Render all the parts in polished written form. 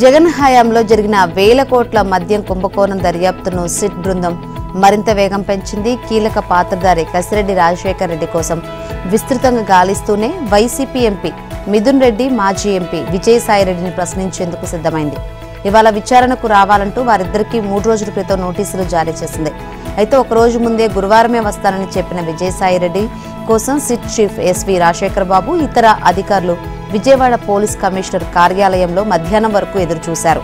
జగన్ హయాంలో జరిగిన వేల కోట్ల మద్యం కుంభకోణం దర్యాప్తును సిట్ బృందం మరింత వేగం పెంచింది. కీలక పాత్రధారి కసిరెడ్డి రాజశేఖర్ రెడ్డి కోసం విస్తృతంగా గాలిస్తూనే వైసీపీ ఎంపీ మిథున్ రెడ్డి, మాజీ ఎంపీ విజయసాయిరెడ్డిని ప్రశ్నించేందుకు సిద్ధమైంది. ఇవాళ విచారణకు రావాలంటూ వారిద్దరికీ 3 రోజుల క్రితం నోటీసులు జారీ చేసింది. అయితే ఒక రోజు ముందే గురువారమే వస్తానని చెప్పిన విజయసాయిరెడ్డి కోసం సిట్ చీఫ్ ఎస్వి రాజశేఖర్ బాబు, ఇతర అధికారులు విజయవాడ పోలీస్ కమిషనర్ కార్యాలయంలో మధ్యాహ్నం వరకు ఎదురుచూశారు.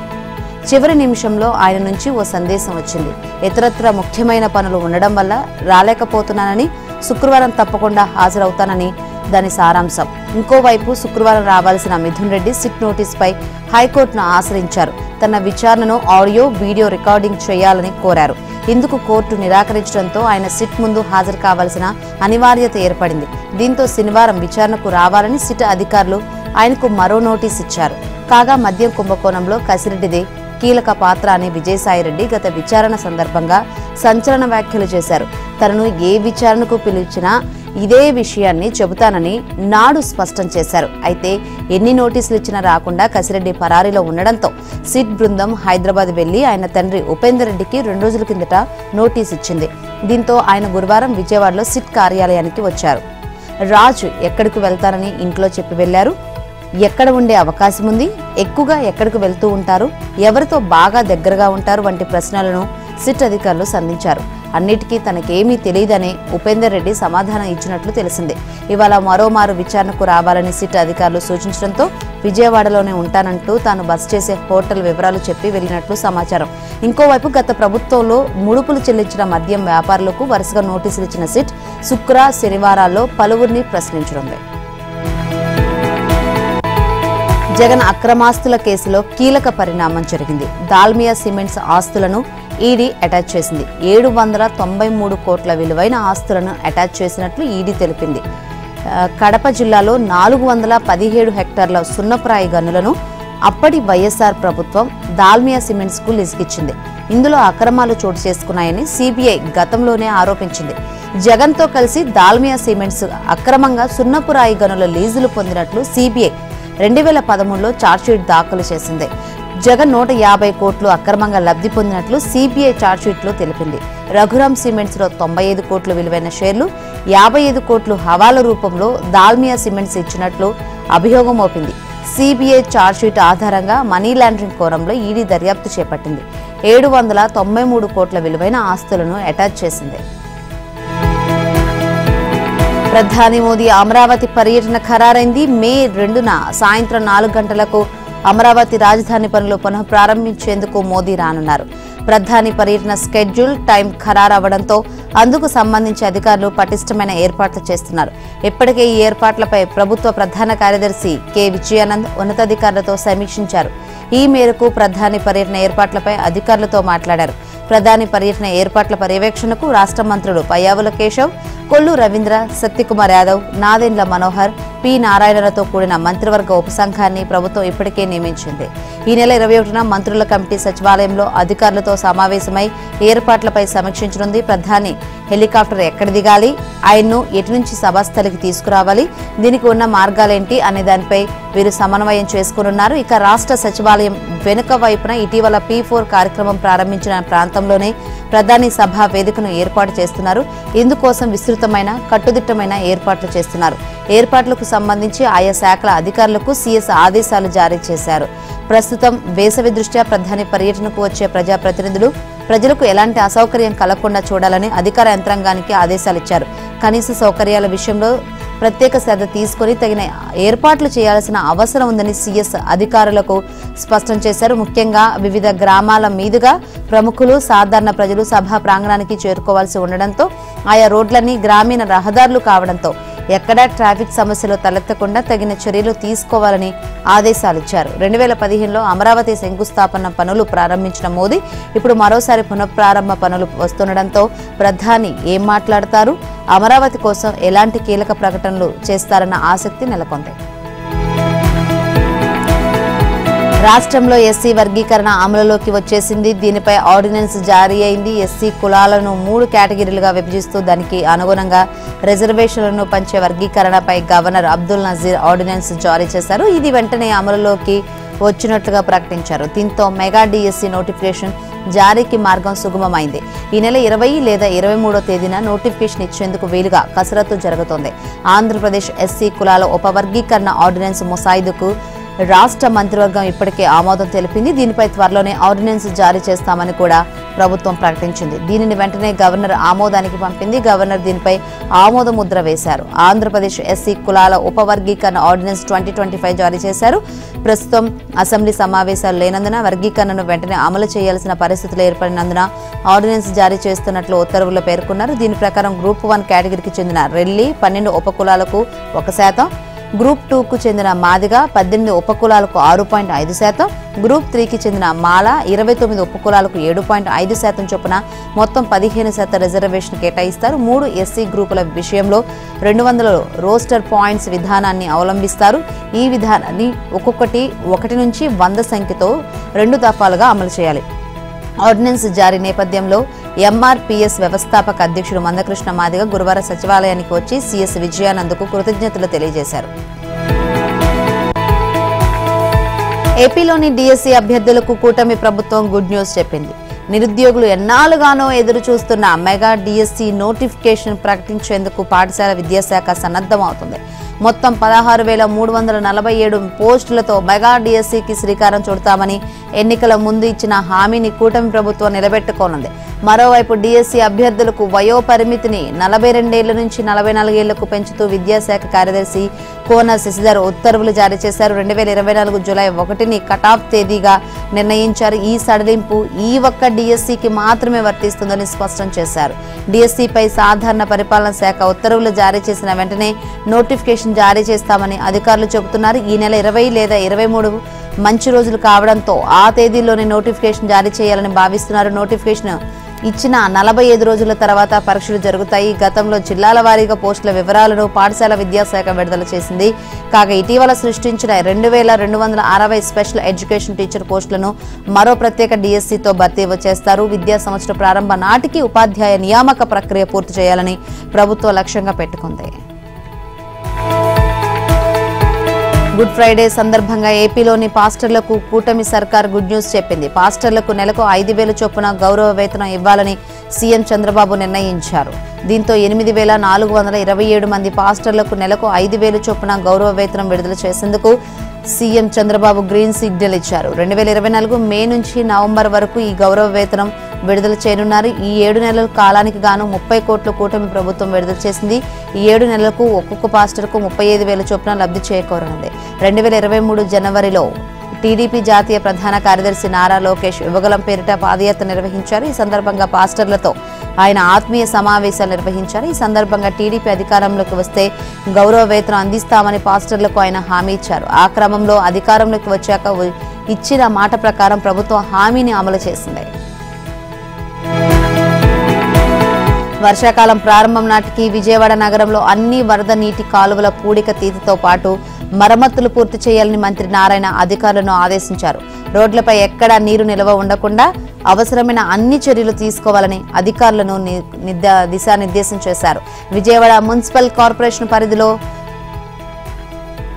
చివరి నిమిషంలో ఆయన నుంచి ఓ సందేశం వచ్చింది. ఇతరత్ర ముఖ్యమైన పనులు ఉండడం వల్ల రాలేకపోతున్నానని, శుక్రవారం తప్పకుండా హాజరవుతానని దాని సారాంశం. ఇంకోవైపు శుక్రవారం రావాల్సిన మిథున్ రెడ్డి సిట్ నోటీసుపై హైకోర్టును ఆశ్రయించారు. తన విచారణను ఆడియో, వీడియో రికార్డింగ్ చేయాలని కోరారు. ఇందుకు కోర్టు నిరాకరించడంతో ఆయన సిట్ ముందు హాజరు కావాల్సిన అనివార్యత ఏర్పడింది. దీంతో శనివారం విచారణకు రావాలని సిట్ అధికారులు ఆయనకు మరో నోటీస్ ఇచ్చారు. కాగా మద్యం కుంభకోణంలో కసిరెడ్డిదే కీలక పాత్ర అని విజయసాయిరెడ్డి గత విచారణ సందర్భంగా సంచలన వ్యాఖ్యలు చేశారు. తనను ఏ విచారణకు పిలిచినా ఇదే విషయాన్ని చెబుతానని నాడు స్పష్టం చేశారు. అయితే ఎన్ని నోటీసులు ఇచ్చినా రాకుండా కసిరెడ్డి పరారీలో ఉండడంతో సిట్ బృందం హైదరాబాద్ వెళ్లి ఆయన తండ్రి ఉపేందర్ రెడ్డికి 2 రోజుల కిందట నోటీస్ ఇచ్చింది. దీంతో ఆయన గురువారం విజయవాడలో సిట్ కార్యాలయానికి వచ్చారు. రాజు ఎక్కడికి వెళ్తారని ఇంట్లో చెప్పి వెళ్లారు. ఎక్కడ ఉండే అవకాశం ఉంది, ఎక్కువగా ఎక్కడికి వెళ్తూ ఉంటారు, ఎవరితో బాగా దగ్గరగా ఉంటారు వంటి ప్రశ్నలను సిట్ అధికారులు సంధించారు. అన్నిటికీ తనకేమీ తెలియదని ఉపేందర్ రెడ్డి సమాధానం ఇచ్చినట్లు తెలిసింది. ఇవాళ మరోమారు విచారణకు రావాలని సిట్ అధికారులు సూచించడంతో విజయవాడలోనే ఉంటానంటూ తాను బస చేసే హోటల్ వివరాలు చెప్పి వెళ్లినట్లు సమాచారం. ఇంకోవైపు గత ప్రభుత్వంలో ముడుపులు చెల్లించిన మద్యం వ్యాపారులకు వరుసగా నోటీసులు ఇచ్చిన సిట్ శుక్ర, శనివారాల్లో పలువురిని ప్రశ్నించనుంది. జగన్ అక్రమాస్తుల కేసులో కీలక పరిణామం జరిగింది. దాల్మియా సిమెంట్స్ ఆస్తులను ఈడీ అటాచ్ చేసింది. 793 కోట్ల విలువైన ఆస్తులను అటాచ్ చేసినట్లు ఈడీ తెలిపింది. కడప జిల్లాలో 417 హెక్టార్ల సున్నప్రాయి గనులను అప్పటి వైఎస్ఆర్ ప్రభుత్వం దాల్మియా సిమెంట్స్ కు లిజికిచ్చింది. ఇందులో అక్రమాలు చోటు చేసుకున్నాయని సిబిఐ గతంలోనే ఆరోపించింది. జగన్ తో కలిసి దాల్మియా సిమెంట్స్ అక్రమంగా సున్నపురాయి గనుల లీజులు పొందినట్లు సిబిఐ 2013లో ఛార్జ్షీట్ దాఖలు చేసింది. జగన్ 150 కోట్లు అక్రమంగా లబ్ధి పొందినట్లు సిబిఐ ఛార్జ్షీట్లో తెలిపింది. రఘురామ్ సిమెంట్స్ లో 95 కోట్ల విలువైన షేర్లు, 55 కోట్లు హవాలా రూపంలో దాల్మియా సిమెంట్స్ ఇచ్చినట్లు అభియోగం మోపింది. సిబిఐ ఛార్జ్షీట్ ఆధారంగా మనీ లాండరింగ్ కోణంలో ఈడీ దర్యాప్తు చేపట్టింది. 793 కోట్ల విలువైన ఆస్తులను అటాచ్ చేసింది. ప్రధాని మోదీ అమరావతి పర్యటన ఖరారైంది. మే 2న సాయంత్రం 4 గంటలకు అమరావతి రాజధాని పనులు పునః ప్రారంభించేందుకు మోదీ రానున్నారు. ప్రధాని పర్యటన స్కెడ్యూల్, టైం ఖరారవడంతో అందుకు సంబంధించి అధికారులు పటిష్టమైన ఏర్పాట్లు చేస్తున్నారు. ఇప్పటికే ఈ ఏర్పాట్లపై ప్రభుత్వ ప్రధాన కార్యదర్శి కె విజయానంద్ ఉన్నతాధికారులతో సమీక్షించారు. ఈ మేరకు ప్రధాని పర్యటన ఏర్పాట్లపై అధికారులతో మాట్లాడారు. ప్రధాని పర్యటన ఏర్పాట్ల పర్యవేక్షణకు రాష్ట్ర మంత్రులు పయ్యావుల కేశవ్, కొల్లు రవీంద్ర, సత్యకుమార్ యాదవ్, నాదెండ్ల మనోహర్, పి నారాయణలతో కూడిన మంత్రివర్గ ఉపసంఘాన్ని ప్రభుత్వం ఇప్పటికే నియమించింది. ఈ నెల 21న మంత్రుల కమిటీ సచివాలయంలో అధికారులతో సమావేశమై ఏర్పాట్లపై సమీక్షించనుంది. ప్రధాని హెలికాప్టర్ ఎక్కడ దిగాలి, ఆయన్ను ఎటు నుంచి సభాస్థలికి తీసుకురావాలి, దీనికి ఉన్న మార్గాలేంటి అనే దానిపై వీరు సమన్వయం చేసుకోనున్నారు. ఇక రాష్ట్ర సచివాలయం వెనుక వైపున ఇటీవల P4 కార్యక్రమం ప్రారంభించిన ప్రాంతంలోనే ప్రధాని సభా వేదికను ఏర్పాటు చేస్తున్నారు. ఇందుకోసం విస్తృతమైన కట్టుదిట్టమైన ఏర్పాట్లు చేస్తున్నారు. ఏర్పాట్లకు సంబంధించి ఆయా శాఖల అధికారులకు సీఎస్ ఆదేశాలు జారీ చేశారు. ప్రస్తుతం వేసవి దృష్ట్యా ప్రధాని పర్యటనకు వచ్చే ప్రజాప్రతినిధులు ప్రజలకు ఎలాంటి అసౌకర్యం కలగకుండా చూడాలని అధికార యంత్రాంగానికి ఆదేశాలిచ్చారు. కనీస సౌకర్యాల విషయంలో ప్రత్యేక శ్రద్ధ తీసుకుని తగిన ఏర్పాట్లు చేయాల్సిన అవసరం ఉందని సీఎస్ అధికారులకు స్పష్టం చేశారు. ముఖ్యంగా వివిధ గ్రామాల మీదుగా ప్రముఖులు, సాధారణ ప్రజలు సభా ప్రాంగణానికి చేరుకోవాల్సి ఉండడంతో ఆయా రోడ్లన్నీ గ్రామీణ రహదారులు కావడంతో ఎక్కడా ట్రాఫిక్ సమస్యలు తలెత్తకుండా తగిన చర్యలు తీసుకోవాలని ఆదేశాలిచ్చారు. 2015లో అమరావతి శంకుస్థాపన పనులు ప్రారంభించిన మోదీ ఇప్పుడు మరోసారి పునఃప్రారంభ పనులు వస్తుండడంతో ప్రధాని ఏం మాట్లాడతారు, అమరావతి కోసం ఎలాంటి కీలక ప్రకటనలు చేస్తారన్న ఆసక్తి నెలకొంది. రాష్ట్రంలో ఎస్సీ వర్గీకరణ అమలులోకి వచ్చేసింది. దీనిపై ఆర్డినెన్స్ జారీ అయింది. ఎస్సీ కులాలను 3 కేటగిరీలుగా విభజిస్తూ దానికి అనుగుణంగా రిజర్వేషన్లను పంచే వర్గీకరణపై గవర్నర్ అబ్దుల్ నజీర్ ఆర్డినెన్స్ జారీ చేశారు. ఇది వెంటనే అమలులోకి వచ్చినట్లుగా ప్రకటించారు. దీంతో మెగా డిఎస్సి నోటిఫికేషన్ జారీకి మార్గం సుగమమైంది. ఈ నెల 20 లేదా 23వ తేదీన నోటిఫికేషన్ ఇచ్చేందుకు వీలుగా కసరత్తు జరుగుతోంది. ఆంధ్రప్రదేశ్ ఎస్సీ కులాల ఉపవర్గీకరణ ఆర్డినెన్స్ ముసాయిదాకు రాష్ట్ర మంత్రివర్గం ఇప్పటికే ఆమోదం తెలిపింది. దీనిపై త్వరలోనే ఆర్డినెన్స్ జారీ చేస్తామని కూడా ప్రభుత్వం ప్రకటించింది. దీనిని వెంటనే గవర్నర్ ఆమోదానికి పంపింది. గవర్నర్ దీనిపై ఆమోద ముద్ర వేశారు. ఆంధ్రప్రదేశ్ ఎస్సీ కులాల ఉపవర్గీకరణ ఆర్డినెన్స్ 2025 జారీ చేశారు. ప్రస్తుతం అసెంబ్లీ సమావేశాలు లేనందున వర్గీకరణను వెంటనే అమలు చేయాల్సిన పరిస్థితులు ఏర్పడినందున ఆర్డినెన్స్ జారీ చేస్తున్నట్లు ఉత్తర్వుల్లో పేర్కొన్నారు. దీని ప్రకారం గ్రూప్ 1 కేటగిరీకి చెందిన రెల్లి 12 ఉపకులాలకు 1%, గ్రూప్ 2కు చెందిన మాదిగ 18 ఉపకులాలకు 6.5%, గ్రూప్ 3కి చెందిన మాల 29 ఉపకులాలకు 7.5% చొప్పున మొత్తం 15% రిజర్వేషన్ కేటాయిస్తారు. 3 ఎస్సీ గ్రూపుల విషయంలో 200 రోస్టర్ పాయింట్స్ విధానాన్ని అవలంబిస్తారు. ఈ విధానాన్ని ఒక్కొక్కటి 1 నుంచి 100 సంఖ్యతో 2 దఫాలుగా అమలు చేయాలి. ఆర్డినెన్స్ జారీ నేపథ్యంలో ఎంఆర్పీఎస్ వ్యవస్థాపక అధ్యక్షుడు మందకృష్ణ మాదిగ గురువారం సచివాలయానికి వచ్చి సీఎస్ విజయానంద్కు కృతజ్ఞతలు తెలియజేశారు. ఏపీలోని డిఎస్సీ అభ్యర్థులకు కూటమి ప్రభుత్వం గుడ్ న్యూస్ చెప్పింది. నిరుద్యోగులు ఎన్నాళ్ళుగానో ఎదురు చూస్తున్న మెగా డిఎస్సీ నోటిఫికేషన్ ప్రకటించేందుకు పాఠశాల విద్యాశాఖ సన్నద్ధమవుతుంది. మొత్తం 16,347 పోస్టులతో మెగా డిఎస్సీకి శ్రీకారం చుడతామని ఎన్నికల ముందు ఇచ్చిన హామీని కూటమి ప్రభుత్వం నిలబెట్టుకోనుంది. మరోవైపు డిఎస్సీ అభ్యర్థులకు వయో పరిమితిని 42 ఏళ్ల నుంచి 44 ఏళ్లకు పెంచుతూ విద్యాశాఖ కార్యదర్శి కోన శశిధర్ ఉత్తర్వులు జారీ చేశారు. 2024 జూలై 1ని కటాఫ్ తేదీగా నిర్ణయించారు. ఈ సడలింపు ఈ ఒక్క డిఎస్సీకి మాత్రమే వర్తిస్తుందని స్పష్టం చేశారు. డిఎస్సీపై సాధారణ పరిపాలన శాఖ ఉత్తర్వులు జారీ చేసిన వెంటనే నోటిఫికేషన్ జారీ చేస్తామని అధికారులు చెబుతున్నారు. ఈ నెల 20 లేదా 23 మంచి రోజులు కావడంతో ఆ తేదీలోనే నోటిఫికేషన్ జారీ చేయాలని భావిస్తున్నారు. నోటిఫికేషన్ ఇచ్చిన 45 రోజుల తర్వాత పరీక్షలు జరుగుతాయి. గతంలో జిల్లాల వారీగా పోస్టుల వివరాలను పాఠశాల విద్యాశాఖ విడుదల చేసింది. కాగా ఇటీవల సృష్టించిన 2260 స్పెషల్ ఎడ్యుకేషన్ టీచర్ పోస్టులను మరో ప్రత్యేక డిఎస్సీతో భర్తీ చేస్తారు. విద్యా సంవత్సర ప్రారంభ నాటికి ఉపాధ్యాయ నియామక ప్రక్రియ పూర్తి చేయాలని ప్రభుత్వం లక్ష్యంగా పెట్టుకుంది. గుడ్ ఫ్రైడే సందర్భంగా ఏపీలోని పాస్టర్లకు కూటమి సర్కార్ గుడ్ న్యూస్ చెప్పింది. పాస్టర్లకు నెలకు 5,000 చొప్పున గౌరవ వేతనం ఇవ్వాలని సీఎం చంద్రబాబు నిర్ణయించారు. దీంతో 8,427 మంది పాస్టర్లకు నెలకు 5,000 చొప్పున గౌరవ వేతనం విడుదల చేసేందుకు సీఎం చంద్రబాబు గ్రీన్ సిగ్నల్ ఇచ్చారు. 2024 మే నుంచి నవంబర్ వరకు ఈ గౌరవ వేతనం విడుదల చేయనున్నారు. ఈ 7 నెలల కాలానికి గాను 30 కోట్ల కూటమి ప్రభుత్వం విడుదల చేసింది. ఈ 7 నెలలకు ఒక్కొక్క పాస్టర్కు 35,000 చొప్పున లబ్ధి చేకూరనుంది. 2023 జనవరిలో టీడీపీ జాతీయ ప్రధాన కార్యదర్శి నారా లోకేష్ యువగలం పేరిట పాదయాత్ర నిర్వహించారు. ఈ సందర్భంగా పాస్టర్లతో ఆయన ఆత్మీయ సమావేశాలు నిర్వహించారు. ఈ సందర్భంగా టీడీపీ అధికారంలోకి వస్తే గౌరవ వేతనం అందిస్తామని పాస్టర్లకు ఆయన హామీ ఇచ్చారు. ఆ క్రమంలో అధికారంలోకి వచ్చాక ఇచ్చిన మాట ప్రకారం ప్రభుత్వం హామీని అమలు చేసింది. వర్షాకాలం ప్రారంభం నాటికి విజయవాడ నగరంలో అన్ని వరద నీటి కాలువల పూడిక తీతతో పాటు మరమ్మతులు పూర్తి చేయాలని మంత్రి నారాయణ అధికారులను ఆదేశించారు. రోడ్లపై ఎక్కడా నీరు నిల్వ ఉండకుండా అవసరమైన అన్ని చర్యలు తీసుకోవాలని అధికారులను దిశానిర్దేశం చేశారు. విజయవాడ మున్సిపల్ కార్పొరేషన్ పరిధిలో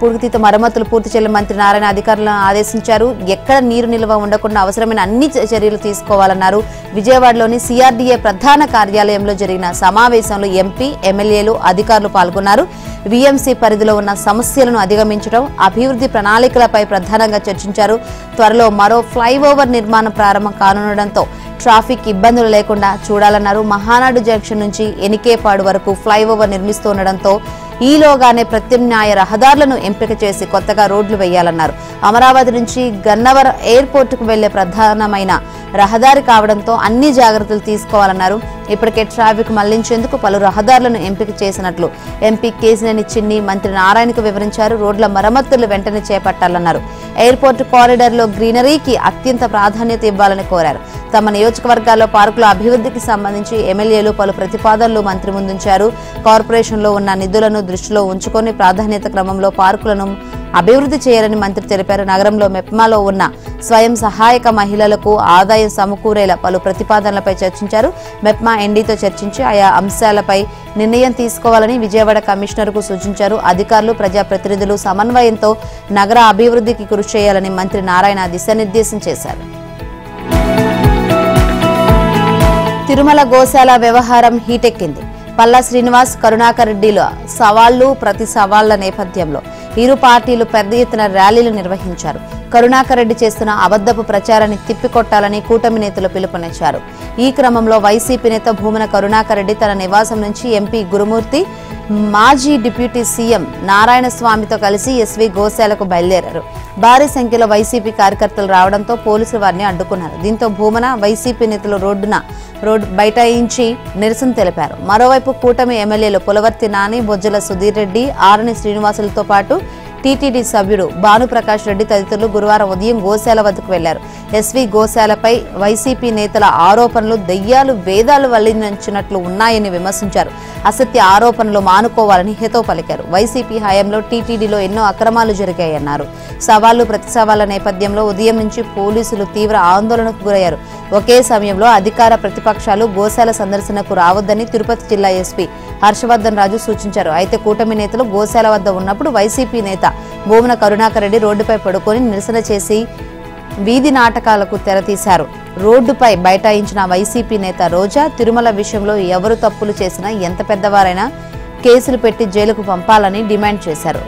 పూడికతీత మరమ్మతులు పూర్తి చేయాలని మంత్రి నారాయణ అధికారులను ఆదేశించారు. ఎక్కడ నీరు నిల్వ ఉండకుండా అవసరమైన అన్ని చర్యలు తీసుకోవాలన్నారు. విజయవాడలోని సిఆర్డీఏ ప్రధాన కార్యాలయంలో జరిగిన సమావేశంలో ఎంపీ, ఎమ్మెల్యేలు, అధికారులు పాల్గొన్నారు. వీఎంసీ పరిధిలో ఉన్న సమస్యలను అధిగమించడం, అభివృద్ధి ప్రణాళికలపై ప్రధానంగా చర్చించారు. త్వరలో మరో ఫ్లైఓవర్ నిర్మాణం ప్రారంభం కానుండటంతో ట్రాఫిక్ ఇబ్బందులు లేకుండా చూడాలన్నారు. మహానాడు జంక్షన్ నుంచి ఎనికేపాడు వరకు ఫ్లైఓవర్ నిర్మిస్తుండటంతో ఈలోగానే ప్రత్యామ్నాయ రహదారులను ఎంపిక చేసి కొత్తగా రోడ్లు వేయాలన్నారు. అమరావతి నుంచి గన్నవరం ఎయిర్పోర్టుకు వెళ్లే ప్రధానమైన రహదారి కావడంతో అన్ని జాగ్రత్తలు తీసుకోవాలన్నారు. ఇప్పటికే ట్రాఫిక్ మళ్లించేందుకు పలు రహదారులను ఎంపిక చేసినట్లు ఎంపీ కేసినేని చిన్ని మంత్రి నారాయణకు వివరించారు. రోడ్ల మరమ్మతులు వెంటనే చేపట్టాలన్నారు. ఎయిర్పోర్టు కారిడార్లో గ్రీనరీకి అత్యంత ప్రాధాన్యత ఇవ్వాలని కోరారు. తమ నియోజకవర్గాల్లో పార్కుల అభివృద్ధికి సంబంధించి ఎమ్మెల్యేలు పలు ప్రతిపాదనలు మంత్రి ముందుంచారు. కార్పొరేషన్లో ఉన్న నిధులను దృష్టిలో ఉంచుకొని ప్రాధాన్యత క్రమంలో పార్కులను అభివృద్ధి చేయాలని మంత్రి తెలిపారు. నగరంలో మెప్మాలో ఉన్న స్వయం సహాయక మహిళలకు ఆదాయం సమకూరేలా పలు ప్రతిపాదనలపై చర్చించారు. మెప్మా ఎండీతో చర్చించి ఆయా అంశాలపై నిర్ణయం తీసుకోవాలని విజయవాడ కమిషనర్కు సూచించారు. అధికారులు, ప్రజాప్రతినిధులు సమన్వయంతో నగర అభివృద్ధికి కృషి చేయాలని మంత్రి నారాయణ దిశానిర్దేశం చేశారు. తిరుమల గోశాల వ్యవహారం హీటెక్కింది. పల్లా శ్రీనివాస్, కరుణాకర్ రెడ్డిల సవాళ్లు, ప్రతి సవాళ్ల నేపథ్యంలో ఇరు పార్టీలు పెద్ద ఎత్తున ర్యాలీలు నిర్వహించారు. కరుణాకర్ రెడ్డి చేస్తున్న అబద్ధపు ప్రచారాన్ని తిప్పికొట్టాలని కూటమి నేతలు పిలుపునిచ్చారు. ఈ క్రమంలో వైసీపీ నేత భూమన కరుణాకర్ రెడ్డి తన నివాసం నుంచి ఎంపీ గురుమూర్తి, మాజీ డిప్యూటీ సీఎం నారాయణ స్వామితో కలిసి ఎస్వీ గోశాలకు బయలుదేరారు. భారీ సంఖ్యలో వైసీపీ కార్యకర్తలు రావడంతో పోలీసులు వారిని అడ్డుకున్నారు. దీంతో భూమన, వైసీపీ నేతలు రోడ్డు బైఠాయించి నిరసన తెలిపారు. మరోవైపు కూటమి ఎమ్మెల్యేలు పులవర్తి నాని, బొజ్జల సుధీర్ రెడ్డి, ఆరణి శ్రీనివాసులతో పాటు టీటీడీ సభ్యుడు భానుప్రకాష్ రెడ్డి తదితరులు గురువారం ఉదయం గోశాల వద్దకు వెళ్లారు. ఎస్వీ గోశాలపై వైసీపీ నేతల ఆరోపణలు దెయ్యాలు వేదాలు వల్లించినట్లు ఉన్నాయని విమర్శించారు. అసత్య ఆరోపణలు మానుకోవాలని హితవు పలికారు. వైసీపీ హయాంలో టీటీడీలో ఎన్నో అక్రమాలు జరిగాయన్నారు. సవాళ్లు, ప్రతి సవాళ్ల నేపథ్యంలో ఉదయం నుంచి పోలీసులు తీవ్ర ఆందోళనకు గురయ్యారు. ఒకే సమయంలో అధికార, ప్రతిపక్షాలు గోశాల సందర్శనకు రావద్దని తిరుపతి జిల్లా ఎస్పీ హర్షవర్ధన్ రాజు సూచించారు. అయితే కూటమి నేతలు గోశాల వద్ద ఉన్నప్పుడు వైసీపీ నేత భూమన కరుణాకర్ రెడ్డి రోడ్డుపై పడుకొని నిరసన చేసి వీధి నాటకాలకు తెరతీశారు. రోడ్డుపై బైఠాయించిన వైసీపీ నేత రోజా తిరుమల విషయంలో ఎవరు తప్పులు చేసినా, ఎంత పెద్దవారైనా కేసులు పెట్టి జైలుకు పంపాలని డిమాండ్ చేశారు.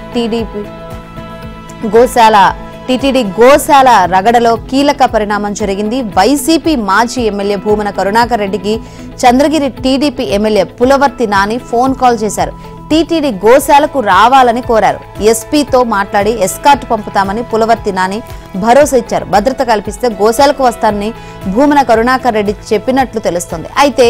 టీటీడీ గోశాల రగడలో కీలక పరిణామం జరిగింది. వైసీపీ మాజీ ఎమ్మెల్యే భూమన కరుణాకర్ రెడ్డికి Chandragiri TDP MLA Pulavarthi Nani phone call చేశారు. టీటీడీ గోశాలకు రావాలని కోరారు. ఎస్పీతో మాట్లాడి ఎస్కార్ట్ పంపుతామని పులవర్తి నాని భరోసా ఇచ్చారు. భద్రత కల్పిస్తే గోశాలకు వస్తానని భూమన కరుణాకర్ రెడ్డి చెప్పినట్లు తెలుస్తోంది. అయితే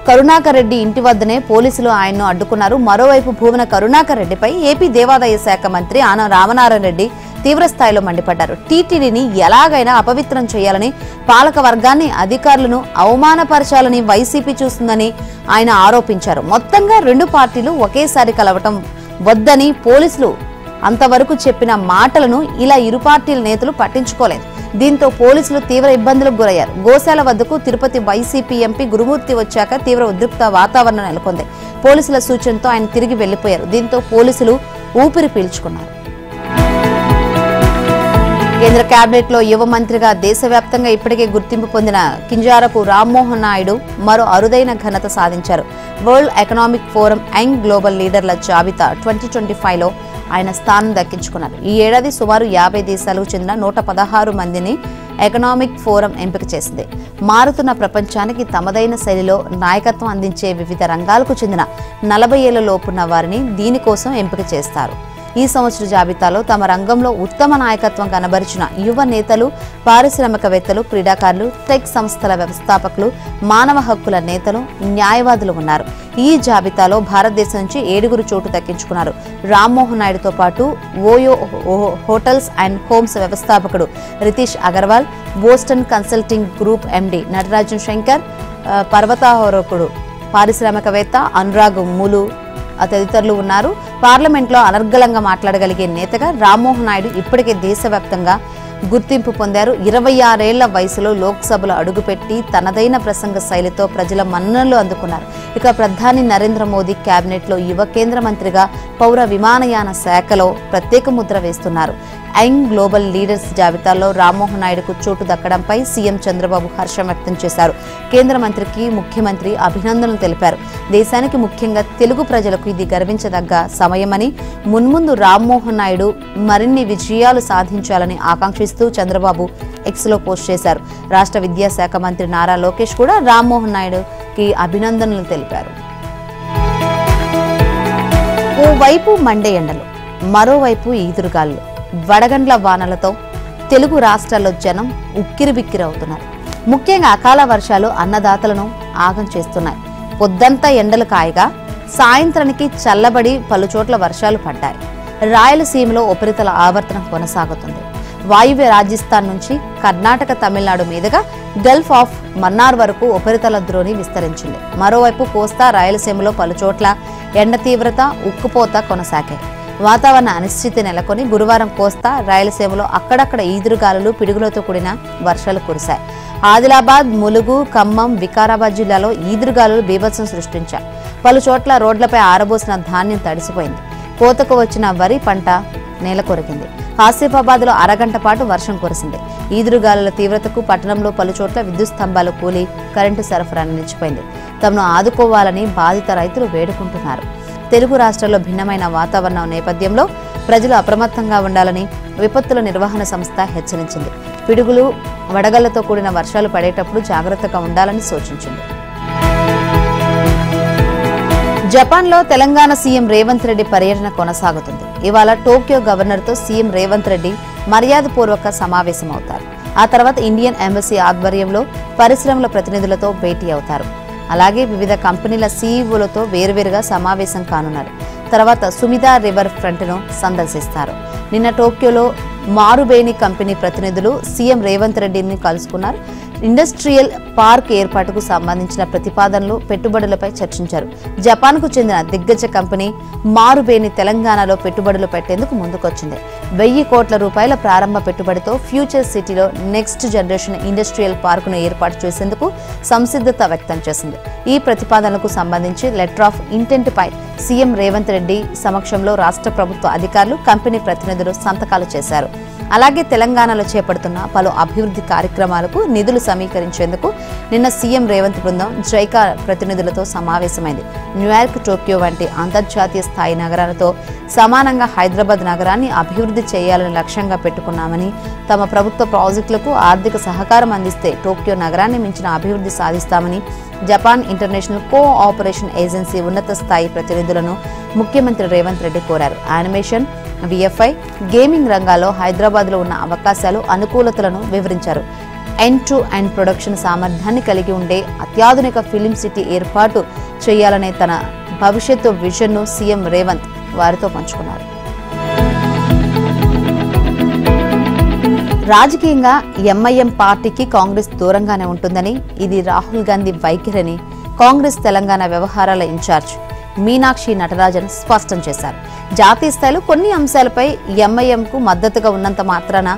కరుణాకర్ రెడ్డి ఇంటి వద్దనే పోలీసులు ఆయన్ను అడ్డుకున్నారు. మరోవైపు భూమన కరుణాకర్ రెడ్డిపై ఏపీ దేవాదాయ శాఖ మంత్రి ఆనం రామనారాయణ రెడ్డి తీవ్రస్థాయిలో మండిపడ్డారు. టీటీడీని ఎలాగైనా అపవిత్రం చేయాలని, పాలక వర్గాన్ని, అధికారులను అవమానపరచాలని వైసీపీ చూస్తుందని ఆయన ఆరోపించారు. మొత్తంగా రెండు పార్టీలు ఒకేసారి కలవటం వద్దని పోలీసులు అంతవరకు చెప్పిన మాటలను ఇలా ఇరు పార్టీల నేతలు పట్టించుకోలేదు. దీంతో పోలీసులు తీవ్ర ఇబ్బందులకు గురయ్యారు. గోశాల వద్దకు తిరుపతి వైసీపీ ఎంపీ గురుమూర్తి వచ్చాక తీవ్ర ఉద్రిక్త వాతావరణం నెలకొంది. పోలీసుల సూచనతో ఆయన తిరిగి వెళ్లిపోయారు. దీంతో పోలీసులు ఊపిరి పీల్చుకున్నారు. కేంద్ర కేబినెట్ లో యువ మంత్రిగా దేశవ్యాప్తంగా ఇప్పటికే గుర్తింపు పొందిన కింజారపు రామ్మోహన్ నాయుడు మరో అరుదైన ఘనత సాధించారు. World economic forum young global లీడర్ల జాబితా 2025లో ఆయన స్థానం దక్కించుకున్నారు. ఈ ఏడాది సుమారు 50 దేశాలకు చెందిన 116 మందిని ఎకనామిక్ ఫోరం ఎంపిక చేసింది. మారుతున్న ప్రపంచానికి తమదైన శైలిలో నాయకత్వం అందించే వివిధ రంగాలకు చెందిన 40 ఏళ్ల లోపున్న వారిని దీనికోసం ఎంపిక చేస్తారు. ఈ సంవత్సర జాబితాలో తమ రంగంలో ఉత్తమ నాయకత్వం కనబరిచిన యువ నేతలు, పారిశ్రామికవేత్తలు, క్రీడాకారులు, టెక్ సంస్థల వ్యవస్థాపకులు, మానవ హక్కుల నేతలు, న్యాయవాదులు ఉన్నారు. ఈ జాబితాలో భారతదేశం నుంచి 7 చోటు దక్కించుకున్నారు. రామ్మోహన్ నాయుడుతో పాటు ఓయో హోటల్స్ అండ్ హోమ్స్ వ్యవస్థాపకుడు Ritesh Agarwal, Boston consulting group MD Natarajan Shankar, పర్వతారోహకుడు, పారిశ్రామికవేత్త అనురాగ్ ములు తదితరులు ఉన్నారు. పార్లమెంట్లో అనర్గళంగా మాట్లాడగలిగే నేతగా రామ్మోహన్ నాయుడు ఇప్పటికే దేశవ్యాప్తంగా గుర్తింపు పొందారు. 26 ఏళ్ల వయసులో లోక్సభలో అడుగుపెట్టి తనదైన ప్రసంగ శైలితో ప్రజల మన్ననలు అందుకున్నారు. ఇక ప్రధాని నరేంద్ర మోదీ కేబినెట్ లో యువ కేంద్ర మంత్రిగా పౌర విమానయాన శాఖలో ప్రత్యేక ముద్ర వేస్తున్నారు. యంగ్ గ్లోబల్ లీడర్స్ జాబితాలో రామ్మోహన్ నాయుడుకు చోటు దక్కడంపై సీఎం చంద్రబాబు హర్షం వ్యక్తం చేశారు. కేంద్ర మంత్రికి ముఖ్యమంత్రి అభినందనలు తెలిపారు. దేశానికి, ముఖ్యంగా తెలుగు ప్రజలకు ఇది గర్వించదగ్గ సమయమని, మున్ముందు రామ్మోహన్ నాయుడు మరిన్ని విజయాలు సాధించాలని ఆకాంక్షిస్తూ చంద్రబాబు ఎక్స్లో పోస్ట్ చేశారు. రాష్ట్ర విద్యాశాఖ మంత్రి నారా లోకేష్ కూడా రామ్మోహన్ నాయుడుకి అభినందనలు తెలిపారు. ఓవైపు మండే ఎండలు, మరోవైపు ఈదురుగాలు, వడగండ్ల వానలతో తెలుగు రాష్ట్రాల్లో జనం ఉక్కిరిబిక్కిరవుతున్నారు. ముఖ్యంగా అకాల వర్షాలు అన్నదాతలను ఆగం చేస్తున్నాయి. పొద్దంతా ఎండలు కాయగా సాయంత్రానికి చల్లబడి పలుచోట్ల వర్షాలు పడ్డాయి. రాయలసీమలో ఉపరితల ఆవర్తనం కొనసాగుతుంది. వాయువ్య రాజస్థాన్ నుంచి కర్ణాటక, తమిళనాడు మీదుగా గల్ఫ్ ఆఫ్ మన్నార్ వరకు ఉపరితల ద్రోణి విస్తరించింది. మరోవైపు కోస్తా, రాయలసీమలో పలుచోట్ల ఎండ తీవ్రత, ఉక్కుపోత కొనసాగాయి. వాతావరణ అనిశ్చితి నెలకొని గురువారం కోస్తా, రాయలసీమలో అక్కడక్కడ ఈదురుగాలులు, పిడుగులతో కూడిన వర్షాలు కురిశాయి. ఆదిలాబాద్, ములుగు, ఖమ్మం, వికారాబాద్ జిల్లాలో ఈదురుగాలులు బీభత్సం సృష్టించాయి. పలు చోట్ల రోడ్లపై ఆరబోసిన ధాన్యం తడిసిపోయింది. కోతకు వచ్చిన వరి పంట నేల కొరికింది. ఆసిఫాబాద్లో అరగంట పాటు వర్షం కురిసింది. ఈదురుగాలుల తీవ్రతకు పట్టణంలో పలు చోట్ల విద్యుత్ స్తంభాలు కూలి కరెంటు సరఫరా నిలిచిపోయింది. తమను ఆదుకోవాలని బాధిత రైతులు వేడుకుంటున్నారు. తెలుగు రాష్ట్రాల్లో భిన్నమైన వాతావరణం నేపథ్యంలో ప్రజలు అప్రమత్తంగా ఉండాలని విపత్తుల నిర్వహణ సంస్థ హెచ్చరించింది. పిడుగులు, వడగళ్లతో కూడిన వర్షాలు పడేటప్పుడు జాగ్రత్తగా ఉండాలని సూచించింది. జపాన్లో తెలంగాణ సీఎం రేవంత్ రెడ్డి పర్యటన కొనసాగుతుంది. ఇవాళ టోక్యో గవర్నర్తో సీఎం రేవంత్ రెడ్డి మర్యాదపూర్వక సమావేశమవుతారు. ఆ తర్వాత ఇండియన్ ఎంబసీ ఆధ్వర్యంలో పరిశ్రమల ప్రతినిధులతో భేటీ అవుతారు. అలాగే వివిధ కంపెనీల సీఈఓలతో వేరువేరుగా సమావేశం కానున్నారు. తర్వాత సుమిదా రివర్ ఫ్రంట్ను సందర్శిస్తారు. నిన్న టోక్యోలో మారుబేని కంపెనీ ప్రతినిధులు సీఎం రేవంత్ రెడ్డిని కలుసుకున్నారు. ఇండస్ట్రియల్ పార్క్ ఏర్పాటుకు సంబంధించిన ప్రతిపాదనలు, పెట్టుబడులపై చర్చించారు. జపాన్కు చెందిన దిగ్గజ కంపెనీ మారుబేని తెలంగాణలో పెట్టుబడులు పెట్టేందుకు ముందుకొచ్చింది. 1000 కోట్ల రూపాయల ప్రారంభ పెట్టుబడితో ఫ్యూచర్ సిటీలో నెక్స్ట్ జనరేషన్ ఇండస్ట్రియల్ పార్కును ఏర్పాటు చేసేందుకు సంసిద్ధత వ్యక్తం చేసింది. ఈ ప్రతిపాదనలకు సంబంధించి లెటర్ ఆఫ్ ఇంటెంట్ పై సీఎం రేవంత్ రెడ్డి సమక్షంలో రాష్ట్ర ప్రభుత్వ అధికారులు, కంపెనీ ప్రతినిధులు సంతకాలు చేశారు. అలాగే తెలంగాణలో చేపడుతున్న పలు అభివృద్ధి కార్యక్రమాలకు నిధులు సమీకరించేందుకు నిన్న సీఎం రేవంత్ బృందం జైకా ప్రతినిధులతో సమావేశమైంది. న్యూయార్క్, టోక్యో వంటి అంతర్జాతీయ స్థాయి నగరాలతో సమానంగా హైదరాబాద్ నగరాన్ని అభివృద్ధి చేయాలని లక్ష్యంగా పెట్టుకున్నామని, తమ ప్రభుత్వ ప్రాజెక్టులకు ఆర్థిక సహకారం అందిస్తే టోక్యో నగరాన్ని మించిన అభివృద్ధి సాధిస్తామని జపాన్ ఇంటర్నేషనల్ కోఆపరేషన్ ఏజెన్సీ ఉన్నత స్థాయి ప్రతినిధులను ముఖ్యమంత్రి రేవంత్ రెడ్డి కోరారు. యానిమేషన్, విఎఫ్ఐ, గేమింగ్ రంగాల్లో హైదరాబాద్లో ఉన్న అవకాశాలు, అనుకూలతలను వివరించారు. ఎండ్ టు ఎండ్ ప్రొడక్షన్ సామర్థ్యాన్ని కలిగి ఉండే అత్యాధునిక ఫిలిం సిటీ ఏర్పాటు చేయాలనే తన భవిష్యత్తు విజన్ను సీఎం రేవంత్ వారితో పంచుకున్నారు. రాజకీయంగా ఎంఐఎం పార్టీకి కాంగ్రెస్ దూరంగానే ఉంటుందని, ఇది రాహుల్ గాంధీ వైఖరిని కాంగ్రెస్ తెలంగాణ వ్యవహారాల ఇన్ఛార్జ్ మీనాక్షి నటరాజన్ స్పష్టం చేశారు. జాతీయ స్థాయిలో కొన్ని అంశాలపై ఎంఐఎంకు మద్దతుగా ఉన్నంత మాత్రాన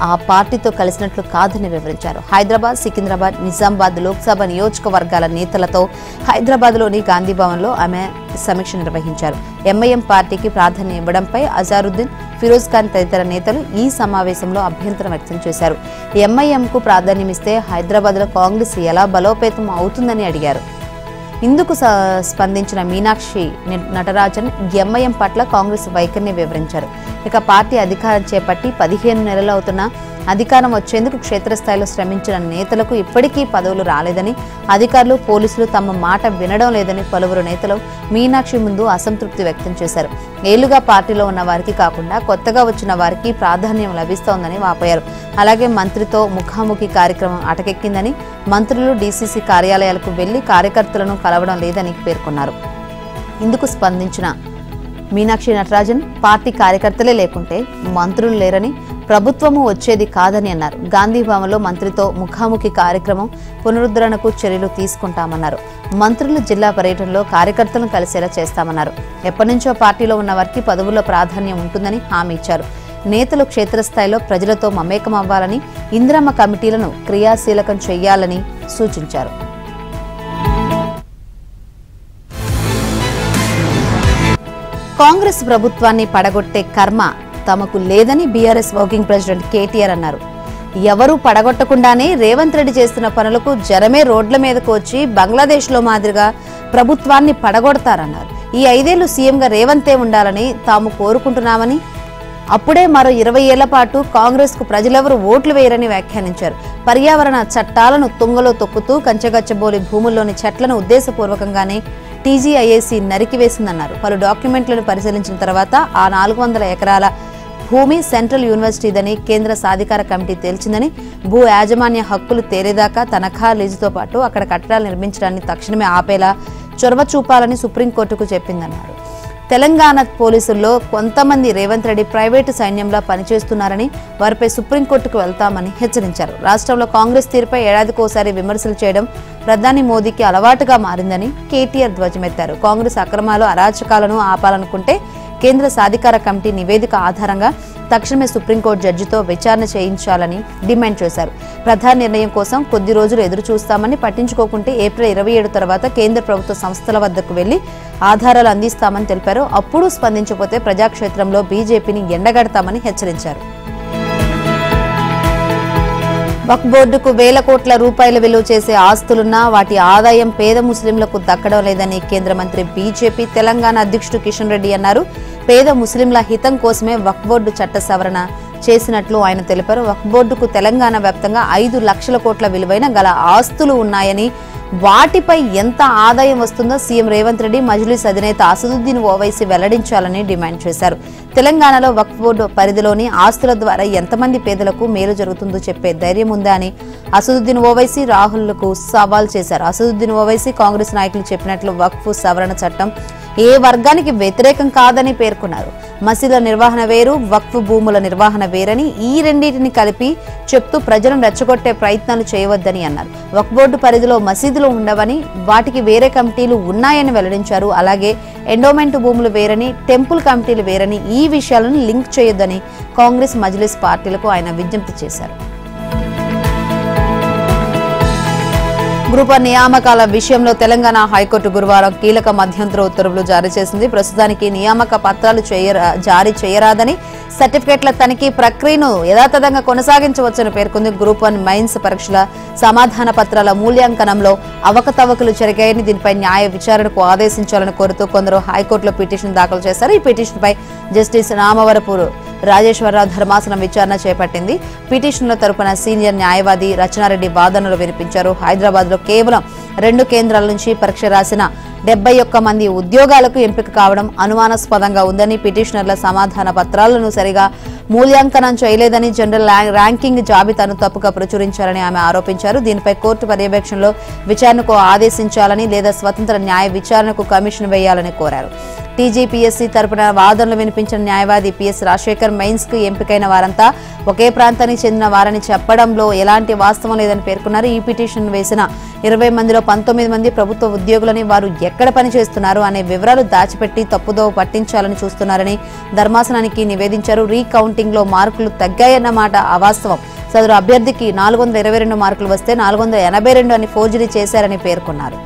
ఆ పార్టీతో కలిసినట్లు కాదని వివరించారు. హైదరాబాద్, సికింద్రాబాద్, నిజామాబాద్ లోక్సభ నియోజకవర్గాల నేతలతో హైదరాబాద్లోని గాంధీ భవన్లో ఆమె సమీక్ష నిర్వహించారు. ఎంఐఎం పార్టీకి ప్రాధాన్యం ఇవ్వడంపై అజారుద్దీన్, ఫిరోజ్ ఖాన్ తదితర నేతలు ఈ సమావేశంలో అభ్యంతరం వ్యక్తం చేశారు. ఎంఐఎంకు ప్రాధాన్యమిస్తే హైదరాబాద్లో కాంగ్రెస్ ఎలా బలోపేతం అవుతుందని అడిగారు. ఇందుకు స్పందించిన మీనాక్షి నటరాజన్ ఎంఐఎం పట్ల కాంగ్రెస్ వైఖరిని వివరించారు. ఇక పార్టీ అధికారం చేపట్టి 15 నెలలు అవుతున్నా అధికారం వచ్చేందుకు క్షేత్రస్థాయిలో శ్రమించిన నేతలకు ఇప్పటికీ పదవులు రాలేదని, అధికారులు, పోలీసులు తమ మాట వినడం లేదని పలువురు నేతలు మీనాక్షి ముందు అసంతృప్తి వ్యక్తం చేశారు. ఏళ్లుగా పార్టీలో ఉన్న వారికి కాకుండా కొత్తగా వచ్చిన వారికి ప్రాధాన్యం లభిస్తోందని వాపోయారు. అలాగే మంత్రితో ముఖాముఖి కార్యక్రమం అటకెక్కిందని, మంత్రులు డీసీసీ కార్యాలయాలకు వెళ్లి కార్యకర్తలను కలవడం లేదని పేర్కొన్నారు. ఇందుకు స్పందించిన మీనాక్షి నటరాజన్ పార్టీ కార్యకర్తలే లేకుంటే మంత్రులు లేరని, ప్రభుత్వము వచ్చేది కాదని అన్నారు. గాంధీ భవన్లో మంత్రితో ముఖాముఖి కార్యక్రమం పునరుద్ధరణకు చర్యలు తీసుకుంటామన్నారు. మంత్రులు జిల్లా పర్యటనలో కార్యకర్తలను కలిసేలా చేస్తామన్నారు. ఎప్పటి నుంచో పార్టీలో ఉన్న వారికి పదవుల్లో ప్రాధాన్యం ఉంటుందని హామీ ఇచ్చారు. నేతలు క్షేత్రస్థాయిలో ప్రజలతో మమేకం అవ్వాలని, ఇందిరమ్మ కమిటీలను క్రియాశీలకం చేయాలని సూచించారు. కాంగ్రెస్ ప్రభుత్వాన్ని పడగొట్టే కర్మ తమకు లేదని బీఆర్ఎస్ వర్కింగ్ ప్రెసిడెంట్ కేటీఆర్ అన్నారు. ఎవరూ పడగొట్టకుండానే రేవంత్ రెడ్డి చేస్తున్న పనులకు జనమే రోడ్ల మీదకు వచ్చి బంగ్లాదేశ్లో మాదిరిగా ప్రభుత్వాన్ని పడగొడతారన్నారు. ఈ 5 ఏళ్లు సీఎంగా రేవంతే ఉండాలని తాము కోరుకుంటున్నామని, అప్పుడే మరో 20 ఏళ్ల పాటు కాంగ్రెస్కు ప్రజలెవరూ ఓట్లు వేయరని వ్యాఖ్యానించారు. పర్యావరణ చట్టాలను తుంగలో తొక్కుతూ కంచగచ్చబోలి భూముల్లోని చెట్లను ఉద్దేశపూర్వకంగానే టీజీఐఏసీ నరికివేసిందన్నారు. పలు డాక్యుమెంట్లను పరిశీలించిన తర్వాత ఆ 400 ఎకరాల భూమి సెంట్రల్ యూనివర్సిటీదని కేంద్ర సాధికార కమిటీ తేల్చిందని, భూ యాజమాన్య హక్కులు తేలేదాకా తనఖా లీజుతో పాటు అక్కడ కట్టడాలు నిర్మించడాన్ని తక్షణమే ఆపేలా చొరవ చూపాలని సుప్రీంకోర్టుకు చెప్పిందన్నారు. తెలంగాణ పోలీసుల్లో కొంతమంది రేవంత్ రెడ్డి ప్రైవేటు సైన్యంలా పనిచేస్తున్నారని, వారిపై సుప్రీంకోర్టుకు వెళ్తామని హెచ్చరించారు. రాష్ట్రంలో కాంగ్రెస్ తీరుపై ఏడాదికోసారి విమర్శలు చేయడం ప్రధాని మోదీకి అలవాటుగా మారిందని కేటీఆర్ ధ్వజమెత్తారు. కాంగ్రెస్ అక్రమాలు, అరాచకాలను ఆపాలనుకుంటే కేంద్ర సాధికార కమిటీ నివేదిక ఆధారంగా తక్షణమే సుప్రీంకోర్టు జడ్జితో విచారణ చేయించాలని డిమాండ్ చేశారు. ప్రధాన నిర్ణయం కోసం కొద్ది రోజులు ఎదురు చూస్తామని, పట్టించుకోకుంటే ఏప్రిల్ 27 తర్వాత కేంద్ర ప్రభుత్వ సంస్థల వద్దకు వెళ్లి ఆధారాలు అందిస్తామని తెలిపారు. అప్పుడు స్పందించకపోతే ప్రజాక్షేత్రంలో బీజేపీని ఎండగడతామని హెచ్చరించారు. వక్ఫ్ బోర్డుకు వేల కోట్ల రూపాయల విలువ చేసే ఆస్తులున్నా వాటి ఆదాయం పేద ముస్లింలకు దక్కడం లేదని కేంద్ర మంత్రి బీజేపీ తెలంగాణ అధ్యక్షుడు కిషన్ రెడ్డి అన్నారు. పేద ముస్లింల హితం కోసమే వక్ఫ్ బోర్డు చట్ట సవరణ చేసినట్లు ఆయన తెలిపారు. వక్ఫ్ బోర్డుకు తెలంగాణ వ్యాప్తంగా 5 లక్షల కోట్ల విలువైన గల ఆస్తులు ఉన్నాయని, వాటిపై ఎంత ఆదాయం వస్తుందో సీఎం రేవంత్ రెడ్డి, మజ్లిస్ అధినేత అసదుద్దీన్ ఓవైసీ వెల్లడించాలని డిమాండ్ చేశారు. తెలంగాణలో వక్ఫ్ బోర్డు పరిధిలోని ఆస్తుల ద్వారా ఎంతమంది పేదలకు మేలు జరుగుతుందో చెప్పే ధైర్యం ఉందా అని అసదుద్దీన్ ఓవైసీ రాహుల్కు సవాల్ చేశారు. అసదుద్దీన్ ఓవైసీ కాంగ్రెస్ నాయకులు చెప్పినట్లు వక్ఫ్ సవరణ చట్టం ఏ వర్గానికి వ్యతిరేకం కాదని పేర్కొన్నారు. మసీదుల నిర్వహణ వేరు, వక్ఫ్ భూముల నిర్వహణ వేరని, ఈ రెండింటిని కలిపి చెప్తూ ప్రజలను రెచ్చగొట్టే ప్రయత్నాలు చేయవద్దని అన్నారు. వక్ఫ్ బోర్డు పరిధిలో మసీదులు ఉండవని, వాటికి వేరే కమిటీలు ఉన్నాయని వెల్లడించారు. అలాగే ఎండోమెంట్ భూములు వేరని, టెంపుల్ కమిటీలు వేరని, ఈ విషయాలను లింక్ చేయొద్దని కాంగ్రెస్, మజ్లిస్ పార్టీలకు ఆయన విజ్ఞప్తి చేశారు. గ్రూప్ 1 నియామకాల విషయంలో తెలంగాణ హైకోర్టు గురువారం కీలక మధ్యంతర ఉత్తర్వులు జారీ చేసింది. ప్రస్తుతానికి నియామక పత్రాలు జారీ చేయరాదని, సర్టిఫికెట్ల తనిఖీ ప్రక్రియను యథాతథంగా కొనసాగించవచ్చని పేర్కొంది. గ్రూప్ 1 మెయిన్స్ పరీక్షల సమాధాన పత్రాల మూల్యాంకనంలో అవకతవకలు జరిగాయని, దీనిపై న్యాయ విచారణకు ఆదేశించాలని కోరుతూ కొందరు హైకోర్టులో పిటిషన్ దాఖలు చేశారు. ఈ పిటిషన్పై జస్టిస్ నామవరపు రాజేశ్వరరావు ధర్మాసనం విచారణ చేపట్టింది. పిటిషన్ల తరపున సీనియర్ న్యాయవాది రచనారెడ్డి వాదనలు వినిపించారు. హైదరాబాద్ లో కేవలం 2 కేంద్రాల నుంచి పరీక్ష రాసిన 71 మంది ఉద్యోగాలకు ఎంపిక కావడం అనుమానాస్పదంగా ఉందని, పిటిషనర్ల సమాధాన పత్రాలను సరిగా మూల్యాంకనం చేయలేదని, జనరల్ ర్యాంకింగ్ జాబితాను తప్పుగా ప్రచురించారని ఆమె ఆరోపించారు. దీనిపై కోర్టు పర్యవేక్షణలో విచారణకు ఆదేశించాలని లేదా స్వతంత్ర న్యాయ విచారణకు కమిషన్ వేయాలని కోరారు. టీజీపీఎస్సీ తరపున వాదనలు వినిపించిన న్యాయవాది పిఎస్ రాజశేఖర్ మెయిన్స్ కు ఎంపికైన వారంతా ఒకే ప్రాంతానికి చెందిన వారని చెప్పడంలో ఎలాంటి వాస్తవం లేదని పేర్కొన్నారు. ఈ పిటిషన్ వేసిన 20 మందిలో 19 మంది ప్రభుత్వ ఉద్యోగులని, వారు ఎక్కడ పనిచేస్తున్నారు అనే వివరాలు దాచిపెట్టి తప్పుదోవ పట్టించాలని చూస్తున్నారని ధర్మాసనానికి నివేదించారు. రీకౌంటింగ్ లో మార్కులు తగ్గాయన్నమాట అవాస్తవం. సదరు అభ్యర్థికి 422 మార్కులు వస్తే 482 అని ఫోర్జరీ చేశారని పేర్కొన్నారు.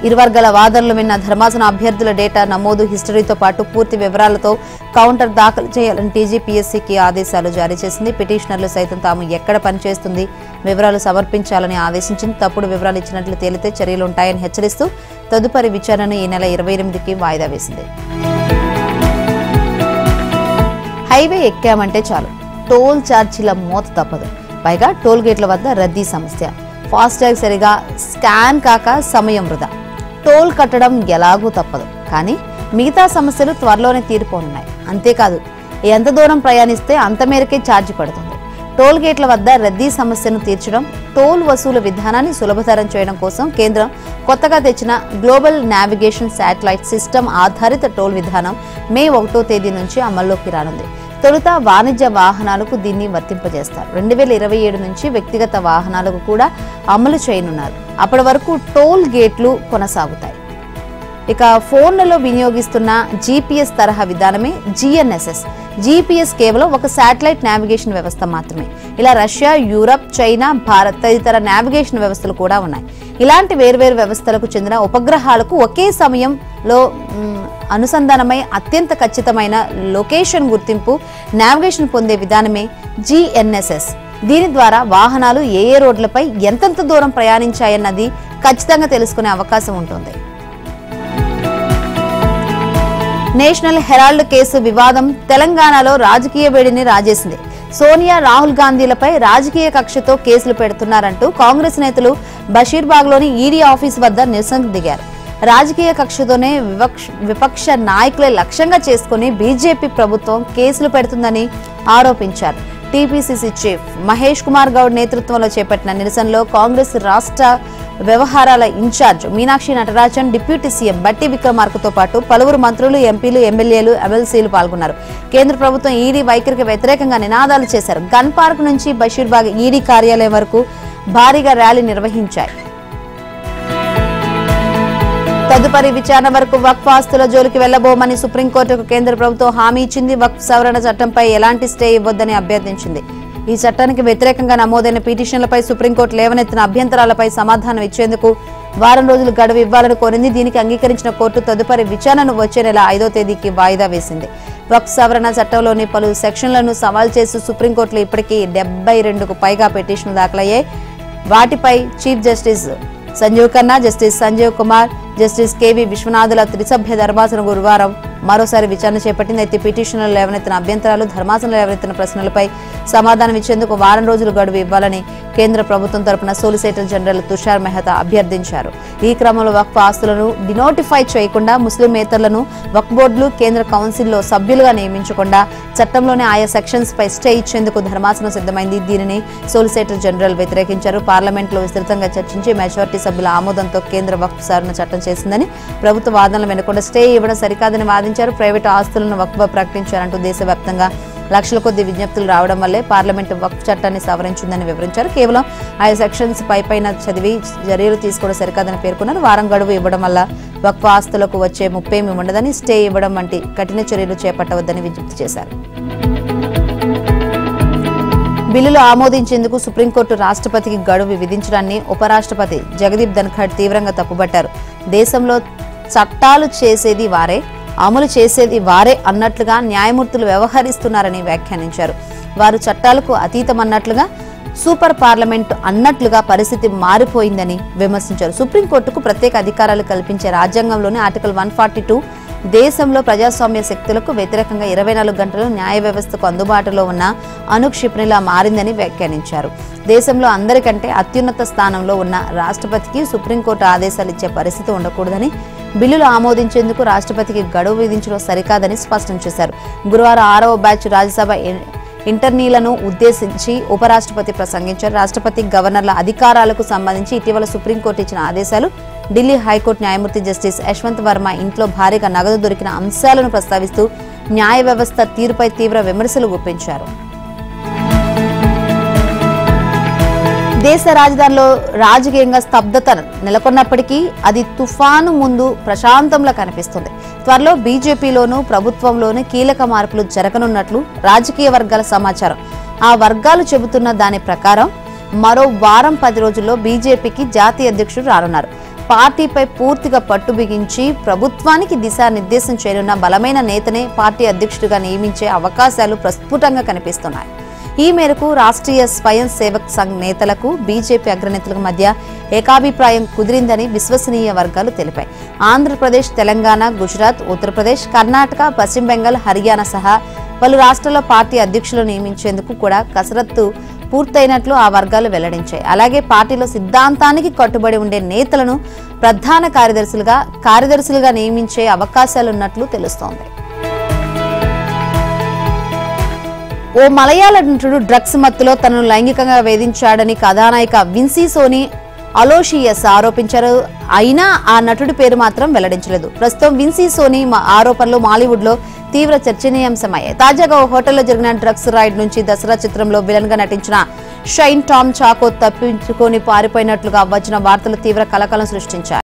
ఇరు వర్గాల వాదనలు విన్న ధర్మాసన అభ్యర్థుల డేటా నమోదు హిస్టరీతో పాటు పూర్తి వివరాలతో కౌంటర్ దాఖలు చేయాలని టీజీపీఎస్సీకి ఆదేశాలు జారీ చేసింది. పిటిషనర్లు సైతం తాము ఎక్కడ పనిచేస్తుంది వివరాలు సమర్పించాలని ఆదేశించింది. తప్పుడు వివరాలు ఇచ్చినట్లు తేలితే చర్యలుంటాయని హెచ్చరిస్తూ తదుపరి విచారణను ఈ నెల 28కి వాయిదా వేసింది. హైవే ఎక్కామంటే చాలు టోల్ ఛార్జీల మోత తప్పదు. పైగా టోల్ గేట్ల వద్ద రద్దీ సమస్య, ఫాస్టాగ్ సరిగా స్కాన్ కాక సమయం వృధా. టోల్ కట్టడం ఎలాగూ తప్పదు, కానీ మిగతా సమస్యలు త్వరలోనే తీరిపోనున్నాయి. అంతేకాదు, ఎంత దూరం ప్రయాణిస్తే అంత మేరకే ఛార్జీ పడుతుంది. టోల్ గేట్ల వద్ద రద్దీ సమస్యను తీర్చడం, టోల్ వసూలు విధానాన్ని సులభతరం చేయడం కోసం కేంద్రం కొత్తగా తెచ్చిన గ్లోబల్ నావిగేషన్ శాటిలైట్ సిస్టమ్ ఆధారిత టోల్ విధానం మే 1వ తేదీ నుంచి అమల్లోకి రానుంది. తొలుత వాణిజ్య వాహనాలకు దీన్ని వర్తింపజేస్తారు. 2027 నుంచి వ్యక్తిగత వాహనాలకు కూడా అమలు చేయనున్నారు. అప్పటి వరకు టోల్ గేట్లు కొనసాగుతాయి. ఇక ఫోన్లలో వినియోగిస్తున్న జీపీఎస్ తరహా విధానమే జీఎన్ఎస్ఎస్. జీపీఎస్ కేవలం ఒక శాటిలైట్ నావిగేషన్ వ్యవస్థ మాత్రమే. ఇలా రష్యా, యూరప్, చైనా, భారత్ తదితర నావిగేషన్ వ్యవస్థలు కూడా ఉన్నాయి. ఇలాంటి వేర్వేరు వ్యవస్థలకు చెందిన ఉపగ్రహాలకు ఒకే సమయంలో అనుసంధానమై అత్యంత ఖచ్చితమైన లొకేషన్ గుర్తింపు, నావిగేషన్ పొందే విధానమే జీఎన్ఎస్ఎస్. దీని ద్వారా వాహనాలు ఏ రోడ్లపై ఎంతెంత దూరం ప్రయాణించాయన్నది ఖచ్చితంగా తెలుసుకునే అవకాశం ఉంటుంది. నేషనల్ హెరాల్డ్ కేసు వివాదం తెలంగాణలో రాజకీయ వేడిని రాజేసింది. సోనియా, రాహుల్ గాంధీలపై రాజకీయ కక్షతో కేసులు పెడుతున్నారంటూ కాంగ్రెస్ నేతలు బషీర్బాగ్లోని ఈడీ ఆఫీస్ వద్ద నిరసనకు దిగారు. రాజకీయ కక్షతోనే విపక్ష నాయకులే లక్ష్యంగా చేసుకుని బీజేపీ ప్రభుత్వం కేసులు పెడుతుందని ఆరోపించారు. టీపీసీసీ చీఫ్ మహేష్ కుమార్ గౌడ్ నేతృత్వంలో చేపట్టిన నిరసనలో కాంగ్రెస్ రాష్ట్ర వ్యవహారాల incharge Meenakshi Natarajan, deputy CM Bhatti విక్రమార్కతో పాటు పలువురు మంత్రులు, ఎంపీలు, ఎమ్మెల్యేలు, ఎమ్మెల్సీలు పాల్గొన్నారు. కేంద్ర ప్రభుత్వం ఈడీ వైఖరికి వ్యతిరేకంగా నినాదాలు చేశారు. గన్ పార్క్ నుంచి బషీర్బాగ్ ఈడీ కార్యాలయం వరకు భారీగా ర్యాలీ నిర్వహించాయి. తదుపరి విచారణ వరకు వక్ఫ్ ఆస్తుల జోలికి వెళ్లబోమని సుప్రీంకోర్టుకు కేంద్ర ప్రభుత్వం హామీ ఇచ్చింది. వక్ఫ్ సవరణ చట్టంపై ఎలాంటి స్టే ఇవ్వొద్దని అభ్యర్థించింది. ఈ చట్టానికి వ్యతిరేకంగా నమోదైన పిటిషన్లపై సుప్రీంకోర్టు లేవనెత్తిన అభ్యంతరాలపై సమాధానం ఇచ్చేందుకు వారం రోజులు గడువు ఇవ్వాలని కోరింది. దీనికి అంగీకరించిన కోర్టు తదుపరి విచారణను వచ్చే నెల 5వ తేదీకి వాయిదా వేసింది. వక్ఫ్ సవరణ చట్టంలోని పలు సెక్షన్లను సవాల్ చేస్తూ సుప్రీంకోర్టులో ఇప్పటికీ 72కు పైగా పిటిషన్లు దాఖలయ్యాయి. వాటిపై chief justice Sanjiv Khanna, justice Sanjiv Kumar, justice KV విశ్వనాథుల త్రిసభ్య ధర్మాసనం గురువారం మరోసారి విచారణ చేపట్టింది. అయితే పిటిషన్లు లేవనెత్తిన అభ్యంతరాలు, ధర్మాసనం లేవనెత్తిన ప్రశ్నలపై సమాధానం ఇచ్చేందుకు వారం రోజులు గడువు ఇవ్వాలని కేంద్ర ప్రభుత్వం తరపున సోలిసిటర్ జనరల్ తుషార్ మెహతా అభ్యర్థించారు. ఈ క్రమంలో వక్ఫ్ ఆస్తులను డినోటిఫై చేయకుండా, ముస్లిమేతరులను వక్ఫ్ బోర్డులు, కేంద్ర కౌన్సిల్లో సభ్యులుగా నియమించకుండా చట్టంలోని ఆయా సెక్షన్స్ పై స్టే ఇచ్చేందుకు ధర్మాసనం సిద్ధమైంది. దీనిని సోలిసిటర్ జనరల్ వ్యతిరేకించారు. పార్లమెంట్లో విస్తృతంగా చర్చించి మెజారిటీ సభ్యుల ఆమోదంతో కేంద్ర వక్ఫ్ సవరణ చట్టం చేసిందని, ప్రభుత్వ వాదనలు వెనుకొండ స్టే ఇవ్వడం సరికాదని వాదించారు. ప్రైవేటు ఆస్తులను వక్ఫ్ ప్రకటించారంటూ దేశవ్యాప్తంగా లక్షల కొద్ది విజ్ఞప్తులు రావడం వల్లే పార్లమెంటు వక్ఫ్ చట్టాన్ని సవరించిందని వివరించారు. కేవలం ఆయా సెక్షన్స్ పైన చదివి చర్యలు తీసుకోవడం సరికాదని పేర్కొన్నారు. వారం గడువు ఇవ్వడం వల్ల వక్ఫ్ ఆస్తులకు వచ్చే ముప్పేమీ ఉండదని, స్టే ఇవ్వడం వంటి కఠిన చర్యలు చేపట్టవద్దని విజ్ఞప్తి చేశారు. బిల్లులు ఆమోదించేందుకు సుప్రీంకోర్టు రాష్ట్రపతికి గడువు విధించడాన్ని ఉపరాష్ట్రపతి జగదీప్ ధన్ఖడ్ తీవ్రంగా తప్పుపట్టారు. దేశంలో చట్టాలు చేసేది వారే, అమలు చేసేది వారే అన్నట్లుగా న్యాయమూర్తులు వ్యవహరిస్తున్నారని వ్యాఖ్యానించారు. వారు చట్టాలకు అతీతమన్నట్లుగా, సూపర్ పార్లమెంట్ అన్నట్లుగా పరిస్థితి మారిపోయిందని విమర్శించారు. సుప్రీంకోర్టుకు ప్రత్యేక అధికారాలు కల్పించే రాజ్యాంగంలోని ఆర్టికల్ 142 దేశంలో ప్రజాస్వామ్య శక్తులకు వ్యతిరేకంగా 24 గంటలు న్యాయ వ్యవస్థకు అందుబాటులో ఉన్న అనుక్షిపణిలా మారిందని వ్యాఖ్యానించారు. దేశంలో అందరికంటే అత్యున్నత స్థానంలో ఉన్న రాష్ట్రపతికి సుప్రీంకోర్టు ఆదేశాలు ఇచ్చే పరిస్థితి ఉండకూడదని, బిల్లులు ఆమోదించేందుకు రాష్ట్రపతికి గడువు విధించడం సరికాదని స్పష్టం చేశారు. గురువారం 6వ బ్యాచ్ రాజ్యసభ ఇంటర్నీలను ఉద్దేశించి ఉపరాష్ట్రపతి ప్రసంగించారు. రాష్ట్రపతి, గవర్నర్ల అధికారాలకు సంబంధించి ఇటీవల సుప్రీంకోర్టు ఇచ్చిన ఆదేశాలు, ఢిల్లీ హైకోర్టు న్యాయమూర్తి జస్టిస్ యశ్వంత్ వర్మ ఇంట్లో భారీగా నగదు దొరికిన అంశాలను ప్రస్తావిస్తూ న్యాయ వ్యవస్థ తీరుపై తీవ్ర విమర్శలు గుప్పించారు. దేశ రాజధానిలో రాజకీయంగా స్తబ్దత నెలకొన్నప్పటికీ అది తుఫాను ముందు ప్రశాంతంలా కనిపిస్తుంది. త్వరలో బీజేపీలోనూ ప్రభుత్వంలోనూ కీలక మార్పులు జరగనున్నట్లు రాజకీయ వర్గాల సమాచారం. ఆ వర్గాలు చెబుతున్న దాని ప్రకారం మరో వారం 10 రోజుల్లో బీజేపీకి జాతీయ అధ్యక్షుడు రానున్నారు. పార్టీపై పూర్తిగా పట్టు బిగించి ప్రభుత్వానికి దిశానిర్దేశం చేయనున్న బలమైన నేతనే పార్టీ అధ్యక్షుడిగా నియమించే అవకాశాలు ప్రస్ఫుటంగా కనిపిస్తున్నాయి. ఈ మేరకు రాష్ట్రీయ స్వయం సేవక్ సంఘ్ నేతలకు బీజేపీ అగ్రనేతలకు మధ్య ఏకాభిప్రాయం కుదిరిందని విశ్వసనీయ వర్గాలు తెలిపాయి. ఆంధ్రప్రదేశ్, తెలంగాణ, గుజరాత్, ఉత్తరప్రదేశ్, కర్ణాటక, పశ్చిమ బెంగాల్, హర్యానా సహా పలు రాష్ట్రాల్లో పార్టీ అధ్యక్షులను నియమించేందుకు కూడా కసరత్తు పూర్తయినట్లు ఆ వర్గాలు వెల్లడించాయి. అలాగే పార్టీలో సిద్ధాంతానికి కట్టుబడి ఉండే నేతలను ప్రధాన కార్యదర్శులుగా నియమించే అవకాశాలున్నట్లు తెలుస్తోంది. ఓ మలయాళ నటుడు డ్రగ్స్ మత్తులో తనను లైంగికంగా వేధించాడని కథానాయిక విన్సీ సోనీ అలోషియస్ ఆరోపించారు. అయినా ఆ నటుడి పేరు మాత్రం వెల్లడించలేదు. ప్రస్తుతం విన్సీ సోనీ ఆరోపణలు మాలీవుడ్ లో తీవ్ర చర్చనీయాంశమయ్యాయి. తాజాగా ఓ హోటల్లో జరిగిన డ్రగ్స్ రైడ్ నుంచి దసరా చిత్రంలో విలన్ గా నటించిన షైన్ టామ్ చాకో తప్పించుకొని పారిపోయినట్లుగా వచ్చిన వార్తలు తీవ్ర కలకలం సృష్టించాయి.